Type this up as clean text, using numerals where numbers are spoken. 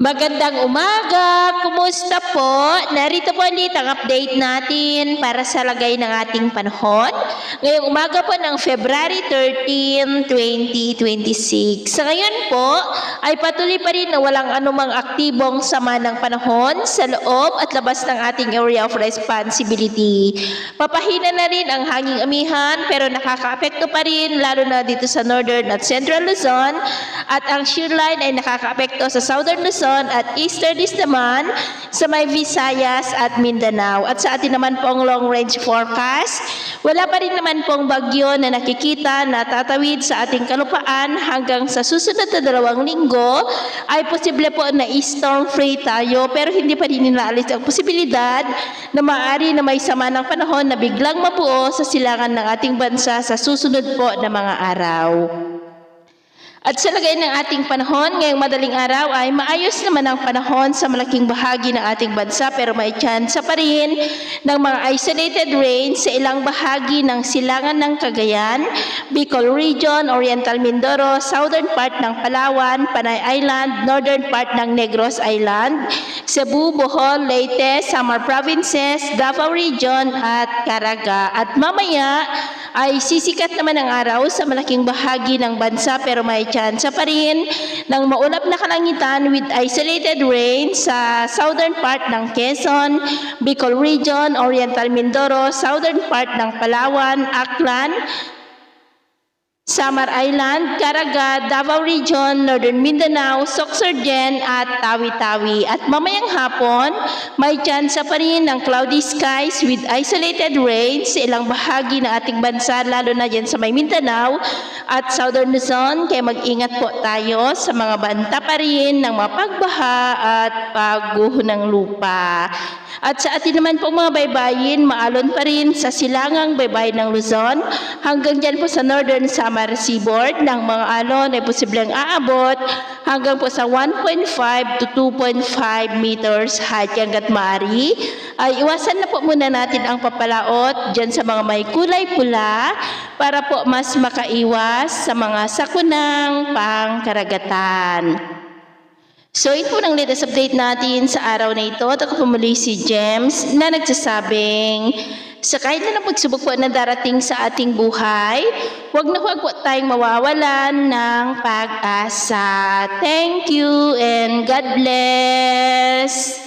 Magandang umaga! Kumusta po? Narito po ulit ang update natin para sa lagay ng ating panahon. Ngayong umaga po ng February 13, 2026. Sa ngayon po ay patuloy pa rin na walang anumang aktibong sama ng panahon sa loob at labas ng ating area of responsibility. Papahina na rin ang hanging amihan pero nakakaapekto pa rin lalo na dito sa Northern at Central Luzon at ang shear line ay nakakaapekto sa Southern Luzon at easterlies naman sa may Visayas at Mindanao. At sa atin naman pong long range forecast, wala pa rin naman pong bagyo na nakikita na tatawid sa ating kalupaan hanggang sa susunod na 2 linggo ay posible po na storm free tayo pero hindi pa rin inaalis ang posibilidad na maaari na may sama ng panahon na biglang mabuo sa silangan ng ating bansa sa susunod po na mga araw. At sa lagay ng ating panahon, ngayong madaling araw ay maayos naman ang panahon sa malaking bahagi ng ating bansa pero may tsansa pa rin ng mga isolated rain sa ilang bahagi ng silangan ng Cagayan, Bicol Region, Oriental Mindoro, southern part ng Palawan, Panay Island, northern part ng Negros Island, Cebu, Bohol, Leyte, Samar Provinces, Davao Region at Caraga. At mamaya ay sisikat naman ang araw sa malaking bahagi ng bansa pero may tsansa pa rin ng maulap na kalangitan with isolated rain sa southern part ng Quezon, Bicol Region, Oriental Mindoro, southern part ng Palawan, Aklan, Samar Island, Caraga, Davao Region, Northern Mindanao, Sorsogon at Tawi-Tawi. At mamayang hapon, may tsansa pa rin ng cloudy skies with isolated rain sa ilang bahagi ng ating bansa, lalo na dyan sa may Mindanao at Southern Luzon. Kaya mag-ingat po tayo sa mga banta pa rin ng mga pagbaha at pagguho ng lupa. At sa atin naman po mga baybayin, maalon pa rin sa silangang baybay ng Luzon hanggang dyan po sa Northern Samar Seaboard ng mga alon ay posibleng aabot hanggang po sa 1.5 to 2.5 meters height. Hanggat maaari ay iwasan na po muna natin ang papalaot dyan sa mga may kulay pula para po mas makaiwas sa mga sakunang pangkaragatan. So ito po ang latest update natin sa araw na ito. At ako po muli si James na nagsasabing sa kahit na pagsubok po na darating sa ating buhay, huwag na huwag po tayong mawawalan ng pag-asa. Thank you and God bless!